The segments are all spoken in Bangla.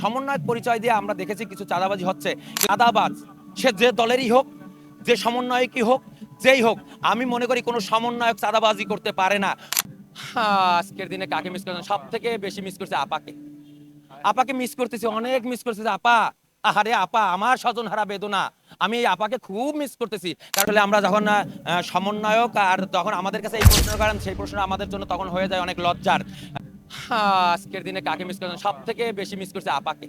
সমন্বয়ক পরিচয় দিয়ে আমরা দেখেছি কিছু চাঁদাবাজি হচ্ছে। চাঁদাবাজ সে যে দলেরই হোক, যে সমন্বয়কই হোক, যেই হোক, আমি মনে করি কোনো সমন্বয়ক চাঁদাবাজি করতে পারে না। আজকের দিনে কাকে মিস করছেন? সব থেকে বেশি মিস করছে আপাকে। আপাকে মিস করতেছি, অনেক মিস করতেছি। আপা, আহারে আপা, আমার স্বজনহারা বেদনা। আমি এই আপাকে খুব মিস করতেছি। কারণ আমরা যখন সমন্বয়ক আর যখন আমাদের কাছে এই প্রশ্ন করেন, সেই প্রশ্ন আমাদের জন্য তখন হয়ে যায় অনেক লজ্জার। আজকের দিনে কাকে মিস করছেন? সব থেকে বেশি মিস করছে আপাকে।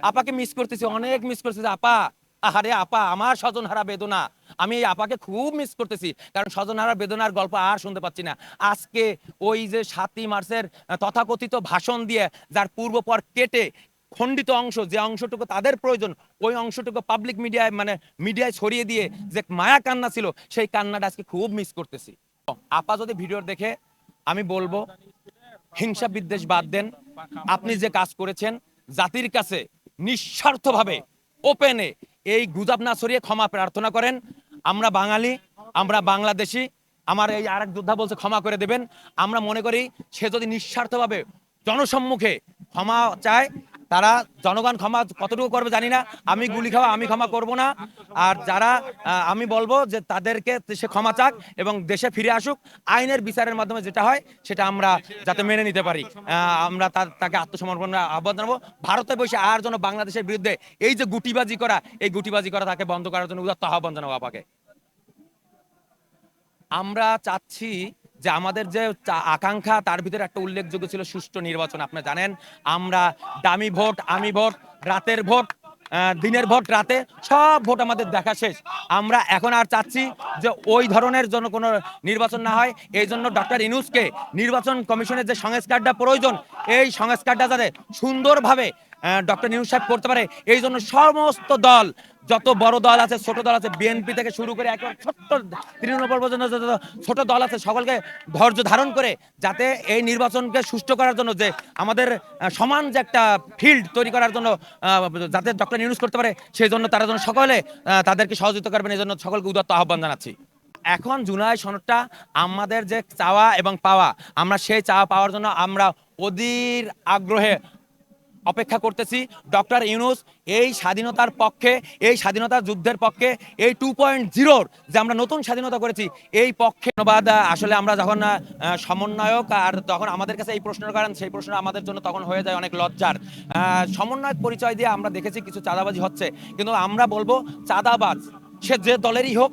আপাকে মিস করতেছি, অনেক মিস করতেছি। আপা, আহারে আপা, আমার স্বজনহারা বেদনা। আমি এই আপাকে খুব মিস করতেছি, কারণ স্বজনহারা বেদনার গল্প আর শুনতে পাচ্ছি না। আজকে ওই যে ৭ই মার্চের তথাকথিত ভাষণ দিয়ে যার পূর্বপর কেটে খণ্ডিত অংশ, যে অংশটুকু তাদের প্রয়োজন, ওই অংশটুকু পাবলিক মিডিয়ায় মিডিয়ায় ছড়িয়ে দিয়ে যে মায়া কান্না ছিল, সেই কান্নাটা আজকে খুব মিস করতেছি। আপা যদি ভিডিও দেখে, আমি বলবো হিংসা বিদ্বেষ বাদ দেন। আপনি যে কাজ করেছেন, জাতির কাছে নিঃস্বার্থভাবে ওপেনে এই গুজব না ছড়িয়ে ক্ষমা প্রার্থনা করেন। আমরা বাঙালি, আমরা বাংলাদেশি। আমার এই আরেক যোদ্ধা বলছে ক্ষমা করে দেবেন। আমরা মনে করি সে যদি নিঃস্বার্থভাবে জনসম্মুখে ক্ষমা চায়, তারা জনগণ ক্ষমা কতটুকু করবে জানি না। আমি গুলি খাওয়া, আমি ক্ষমা করব না। আর যারা আমি বলবো যে তাদেরকে সে ক্ষমা চাক এবং দেশে ফিরে আসুক। আইনের বিচারের মাধ্যমে যেটা হয় সেটা আমরা যাতে মেনে নিতে পারি। আমরা তাকে আত্মসমর্পণের আহ্বান জানাবো। ভারতে বসে আর যেন বাংলাদেশের বিরুদ্ধে এই যে গুটিবাজি করা, এই গুটিবাজি করা তাকে বন্ধ করার জন্য উদাত্ত আহ্বান জানাবো আপাকে। আমরা চাচ্ছি যে আমাদের যে আকাঙ্ক্ষা, তার ভিতরে একটা উল্লেখযোগ্য ছিল সুষ্ঠু নির্বাচন। আপনি জানেন আমরা দামি ভোট, আমি ভোট, রাতের ভোট, দিনের ভোট, রাতে সব ভোট আমাদের দেখা শেষ। আমরা এখন আর চাচ্ছি যে ওই ধরনের জন্য কোনো নির্বাচন না হয়। এই জন্য ডক্টর ইউনূসকে নির্বাচন কমিশনের যে সংস্কারটা প্রয়োজন, এই সংস্কারটা যাতে সুন্দরভাবে ডক্টর ইউনূস সাহেব করতে পারে, এই জন্য সমস্ত দল, যত বড় দল আছে, ছোট দল আছে, বিএনপি থেকে শুরু করে একেবারে ছোট্ট তৃণমূল পর্যন্ত যত ছোট দল আছে, সকলকে ধৈর্য ধারণ করে যাতে এই নির্বাচনকে সুষ্ঠু করার জন্য, যে আমাদের সমান যে একটা ফিল্ড তৈরি করার জন্য যাতে ডক্টর ইউনূস করতে পারে, সেই জন্য তারা যেন সকলে তাদেরকে সহযোগিতা করবেন, এই জন্য সকলকে উদাত্ত আহ্বান জানাচ্ছি। এখন জুলাই সনদটা আমাদের যে চাওয়া এবং পাওয়া, আমরা সেই চাওয়া পাওয়ার জন্য আমরা অধীর আগ্রহে অপেক্ষা করতেছি। ডক্টর ইউনূস এই স্বাধীনতার পক্ষে, এই স্বাধীনতার যুদ্ধের পক্ষে, এই 2.0 যে আমরা নতুন স্বাধীনতা করেছি, এই পক্ষে। ধন্যবাদ। আসলে আমরা যখন সমন্বয়ক আর তখন আমাদের কাছে এই প্রশ্নের কারণ, সেই প্রশ্ন আমাদের জন্য তখন হয়ে যায় অনেক লজ্জার। সমন্বয়ক পরিচয় দিয়ে আমরা দেখেছি কিছু চাঁদাবাজি হচ্ছে, কিন্তু আমরা বলবো চাঁদাবাজ সে যে দলেরই হোক,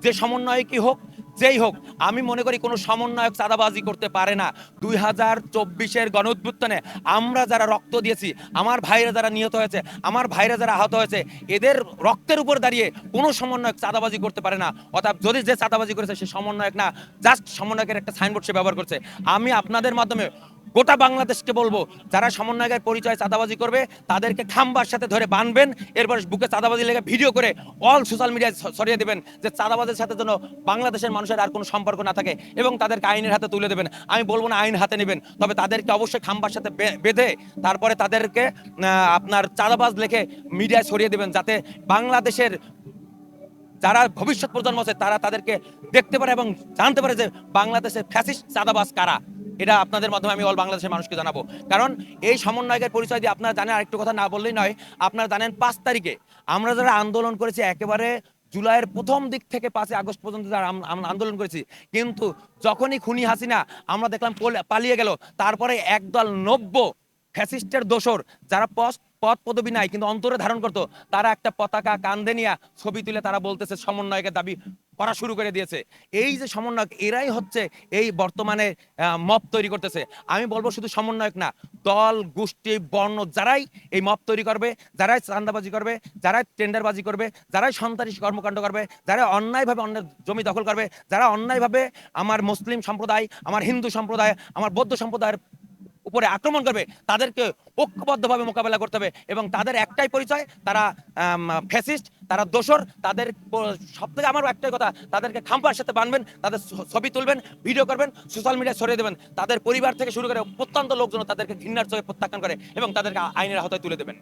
যে সমন্বয়কই হোক, যেই হোক, আমি মনে করি কোনো সমন্বয়ক চাঁদাবাজি করতে পারে না। 2024-এর গণঅভ্যুত্থানে আমরা যারা রক্ত দিয়েছি, আমার ভাইরা যারা নিহত হয়েছে, আমার ভাইরা যারা আহত হয়েছে, এদের রক্তের উপর দাঁড়িয়ে কোনো সমন্বয়ক চাঁদাবাজি করতে পারে না। অর্থাৎ যদি যে চাঁদাবাজি করেছে সে সমন্বয়ক না, জাস্ট সমন্বয়কের একটা সাইনবোর্ড সে ব্যবহার করছে। আমি আপনাদের মাধ্যমে গোটা বাংলাদেশকে বলবো, যারা সমন্বয়কের পরিচয় চাঁদাবাজি করবে তাদেরকে খাম্বার সাথে ধরে বাঁধবেন, এরপর বুকে চাঁদাবাজি লেগে ভিডিও করে অল সোশ্যাল মিডিয়ায় ছড়িয়ে দেবেন, যে চাঁদাবাজের সাথে যেন বাংলাদেশের মানুষের আর কোনো সম্পর্ক না থাকে, এবং তাদেরকে আইনের হাতে তুলে দেবেন। আমি বলবো না আইন হাতে নেবেন, তবে তাদেরকে অবশ্যই খাম্বার সাথে বেঁধে তারপরে তাদেরকে আপনার চাঁদাবাজ লেখে মিডিয়ায় ছড়িয়ে দেবেন, যাতে বাংলাদেশের যারা ভবিষ্যৎ প্রজন্ম আছে তারা তাদেরকে দেখতে পারে এবং জানতে পারে যে বাংলাদেশের ফ্যাসিস্ট চাঁদাবাজ কারা। এটা আপনাদের মাধ্যমে আমি অল বাংলাদেশের মানুষকে জানাবো। কারণ এই সমন্বয়কের পরিচয় দিয়ে আপনারা জানেন, আরেকটু কথা না বললেই নয়, আপনারা জানেন 5 তারিখে আমরা যারা আন্দোলন করেছি, একেবারে জুলাইয়ের প্রথম দিক থেকে 5 আগস্ট পর্যন্ত যারা আন্দোলন করেছি, কিন্তু যখনই খুনি হাসিনা আমরা দেখলাম পালিয়ে গেল, তারপরে একদল নব্য ফ্যাসিস্টের দোসর, যারা পদ পদবি নাই কিন্তু অন্তরে ধারণ করতো, তারা একটা পতাকা কান্দে নিয়ে ছবি তুলে তারা বলতেছে সমন্বয়কের দাবি করা শুরু করে দিয়েছে। এই যে সমন্বয়ক, এরাই হচ্ছে এই বর্তমানে মব তৈরি করতেছে। আমি বলবো শুধু সমন্বয়ক না, দল, গোষ্ঠী, বর্ণ, যারাই এই মব তৈরি করবে, যারাই চাঁদাবাজি করবে, যারাই টেন্ডারবাজি করবে, যারাই সন্ত্রাসী কর্মকাণ্ড করবে, যারা অন্যায়ভাবে অন্যের জমি দখল করবে, যারা অন্যায়ভাবে আমার মুসলিম সম্প্রদায়, আমার হিন্দু সম্প্রদায়, আমার বৌদ্ধ সম্প্রদায়ের উপরে আক্রমণ করবে, তাদেরকে ঐক্যবদ্ধভাবে মোকাবেলা করতে হবে। এবং তাদের একটাই পরিচয়, তারা ফ্যাসিস্ট, তারা দোসর। তাদের সব থেকে আমার একটাই কথা, তাদেরকে খাম্পার সাথে বাঁধবেন, তাদের ছবি তুলবেন, ভিডিও করবেন, সোশ্যাল মিডিয়ায় ছড়িয়ে দেবেন, তাদের পরিবার থেকে শুরু করে প্রত্যন্ত লোকজন তাদেরকে ঘৃণার চোখে প্রত্যাখ্যান করে এবং তাদেরকে আইনের আওতায় তুলে দেবেন।